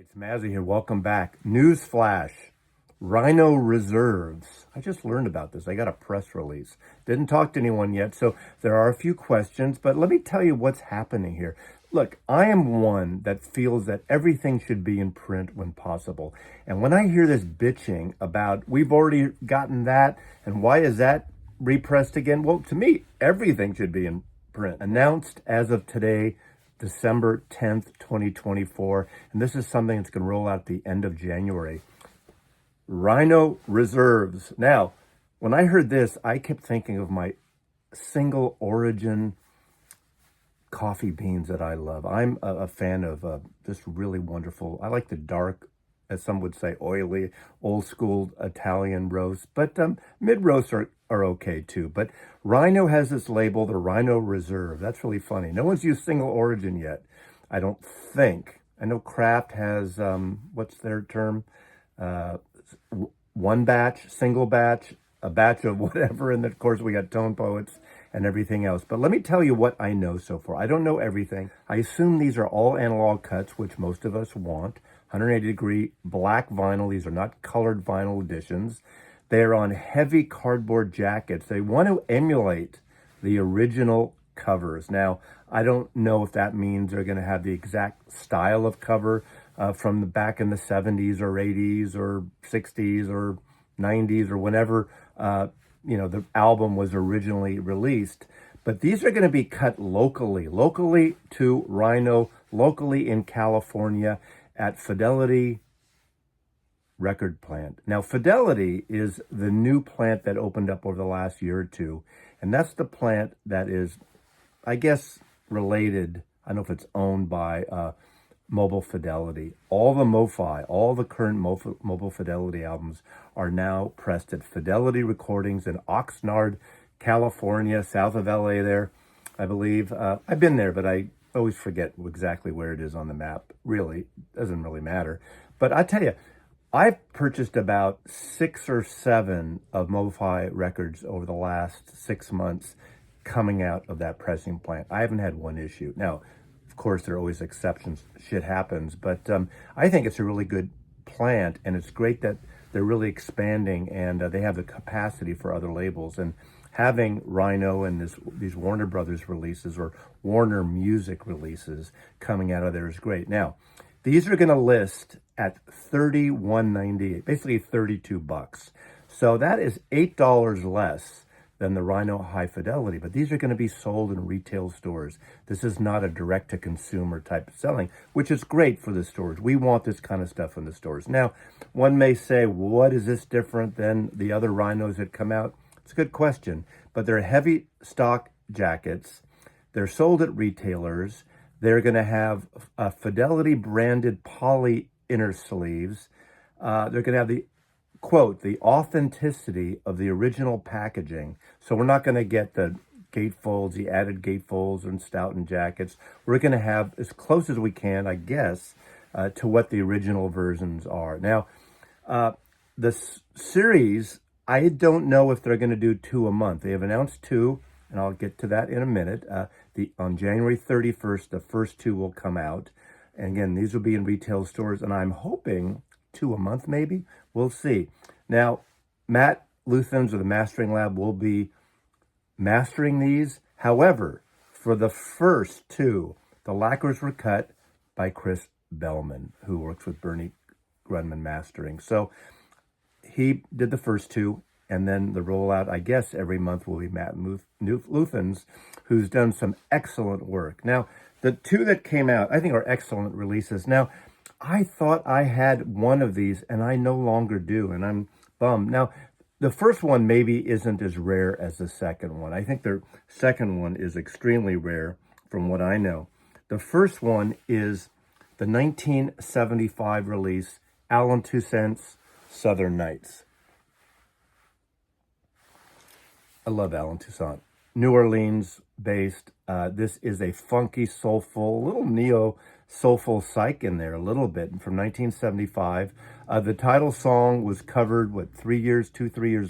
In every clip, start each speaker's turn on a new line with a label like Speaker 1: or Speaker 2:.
Speaker 1: It's Mazzy here. Welcome back. News flash. Rhino Reserves. I just learned about this. I got a press release. Didn't talk to anyone yet, so there are a few questions, but let me tell you what's happening here. Look, I am one that feels that everything should be in print when possible. And when I hear this bitching about we've already gotten that and why is that repressed again? Well, to me, everything should be in print. Announced as of today, December 10th, 2024. And this is something that's going to roll out at the end of January. Rhino Reserves. Now, when I heard this, I kept thinking of my single origin coffee beans that I love. I'm a fan of this really wonderful, I like the dark, as some would say, oily, old school Italian roast, but mid-roasts are okay too. But Rhino has this label, the Rhino Reserve. That's really funny. No one's used single origin yet, I don't think. I know Kraft has, what's their term? One batch, single batch, a batch of whatever, and then of course we got Tone Poets and everything else. But let me tell you what I know so far. I don't know everything. I assume these are all analog cuts, which most of us want. 180-degree black vinyl. These are not colored vinyl editions. They're on heavy cardboard jackets. They want to emulate the original covers. Now, I don't know if that means they're going to have the exact style of cover from the back in the 70s or 80s or 60s or 90s or whenever the album was originally released. But these are going to be cut locally to Rhino, locally in California at Fidelity Record Plant. Now, Fidelity is the new plant that opened up over the last year or two, and that's the plant that is, I guess, related. I don't know if it's owned by Mobile Fidelity. All the MoFi, all the current Mobile Fidelity albums are now pressed at Fidelity Recordings in Oxnard, California, south of LA there, I believe. I've been there, but I always forget exactly where it is on the map. Really, doesn't really matter. But I tell you, I've purchased about 6 or 7 of MoFi records over the last 6 months coming out of that pressing plant. I haven't had one issue. Now, of course, there are always exceptions. Shit happens. But I think it's a really good plant, and it's great that they're really expanding, and they have the capacity for other labels. And having Rhino and these Warner Brothers releases or Warner Music releases coming out of there is great. Now, these are going to list at $31.98, basically $32. So that is $8 less than the Rhino High Fidelity, but these are going to be sold in retail stores. This is not a direct-to-consumer type of selling, which is great for the stores. We want this kind of stuff in the stores. Now, one may say, what is this different than the other Rhinos that come out? It's a good question, but they're heavy stock jackets. They're sold at retailers. They're going to have Fidelity branded poly inner sleeves. They're going to have the, quote, the authenticity of the original packaging. So we're not going to get the gatefolds, the added gatefolds and Stoughton jackets. We're going to have as close as we can, I guess, to what the original versions are. Now, the series, I don't know if they're going to do 2 a month. They have announced 2, and I'll get to that in a minute. On January 31st, the first 2 will come out. And again, these will be in retail stores, and I'm hoping 2 a month maybe. We'll see. Now, Matt Lutthans of the Mastering Lab will be mastering these. However, for the first 2, the lacquers were cut by Chris Bellman, who works with Bernie Grundman Mastering. So he did the first 2, and then the rollout, I guess, every month will be Matt Lutthans, who's done some excellent work. Now, the 2 that came out, I think, are excellent releases. Now, I thought I had one of these, and I no longer do, and I'm bummed. Now, the first one maybe isn't as rare as the second one. I think the second one is extremely rare from what I know. The first one is the 1975 release, Alan Toussaint's Southern Nights. I love Alan Toussaint. New Orleans based. This is a funky, soulful, little neo-soulful psych in there a little bit from 1975. The title song was covered, 3 years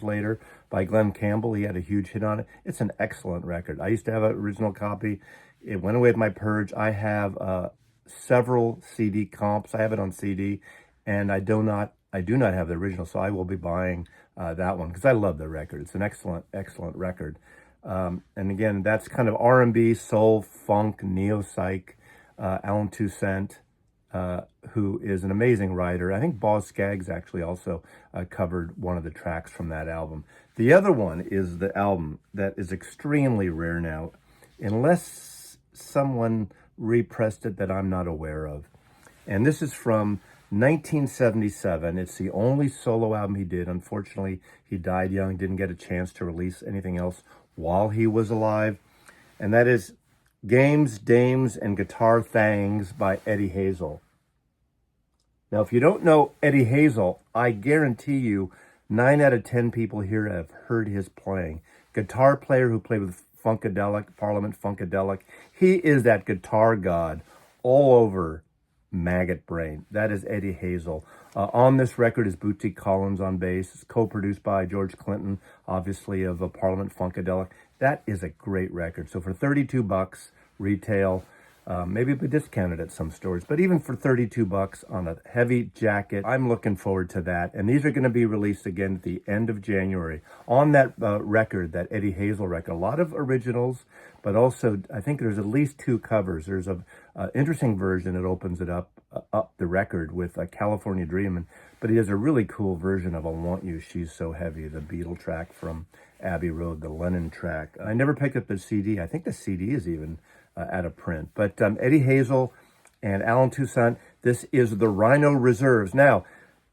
Speaker 1: later by Glenn Campbell. He had a huge hit on it. It's an excellent record. I used to have an original copy. It went away with my purge. I have several CD comps. I have it on CD, and I do not have the original, so I will be buying that one because I love the record. It's an excellent record. And again, that's kind of R&B, soul, funk, neo-psych. Alan Toussaint, who is an amazing writer. I think Boz Scaggs actually also covered one of the tracks from that album. The other one is the album that is extremely rare now, unless someone repressed it that I'm not aware of. And this is from 1977. It's the only solo album he did. Unfortunately, he died young, didn't get a chance to release anything else while he was alive. And that is Games, Dames, and Guitar Thangs by Eddie Hazel. Now, if you don't know Eddie Hazel, I guarantee you 9 out of 10 people here have heard his playing. Guitar player who played with Funkadelic, Parliament Funkadelic. He is that guitar god all over Maggot Brain. That is Eddie Hazel. On this record is Bootsy Collins on bass. It's co-produced by George Clinton, obviously of Parliament Funkadelic. That is a great record. So for $32 retail, maybe a bit discounted at some stores, but even for $32 on a heavy jacket, I'm looking forward to that. And these are going to be released again at the end of January. On that record, that Eddie Hazel record, a lot of originals, but also I think there's at least 2 covers. There's a interesting version that opens it up the record with California Dreamin', but he has a really cool version of I Want You, She's So Heavy, the Beatle track from Abbey Road, the Lennon track. I never picked up the CD. I think the CD is even out of print. But Eddie Hazel and Alan Toussaint, this is the Rhino Reserves. Now,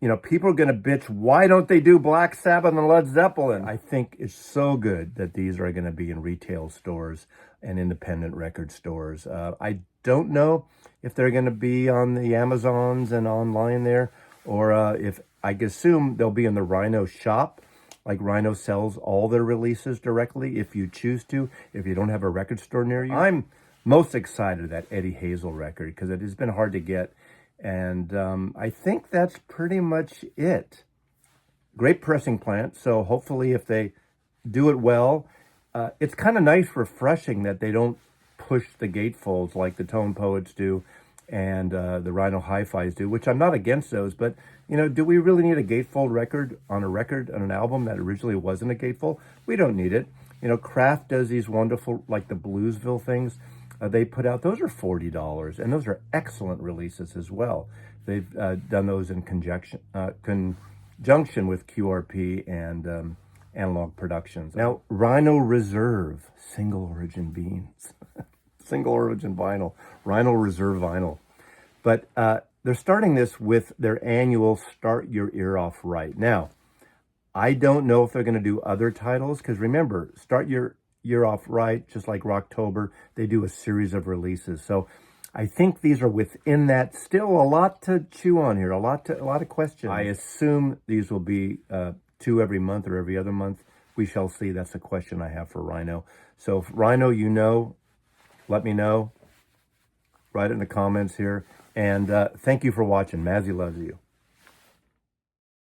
Speaker 1: you know, people are going to bitch, why don't they do Black Sabbath and Led Zeppelin? I think it's so good that these are going to be in retail stores and independent record stores. I don't know if they're going to be on the Amazons and online there, or if I assume they'll be in the Rhino shop. Like Rhino sells all their releases directly if you choose to, if you don't have a record store near you. I'm most excited that Eddie Hazel record because it has been hard to get. And I think that's pretty much it. Great pressing plant. So hopefully if they do it well, it's kind of nice, refreshing that they don't push the gatefolds like the Tone Poets do and the Rhino Hi-Fis do, which I'm not against those, but you know, do we really need a gatefold record, on an album that originally wasn't a gatefold? We don't need it. You know, Kraft does these wonderful, like the Bluesville things they put out. Those are $40, and those are excellent releases as well. They've done those in conjunction with QRP and Analog Productions. Now, Rhino Reserve, single origin beans, single origin vinyl, Rhino Reserve vinyl. But they're starting this with their annual Start Your Ear Off Right. Now, I don't know if they're going to do other titles, because remember, Start Your Ear Off Right, just like Rocktober, they do a series of releases. So I think these are within that. Still a lot to chew on here, a lot of questions. I assume these will be 2 every month or every other month. We shall see. That's a question I have for Rhino. So if Rhino, you know, let me know. Write it in the comments here. And thank you for watching. Mazzy loves you.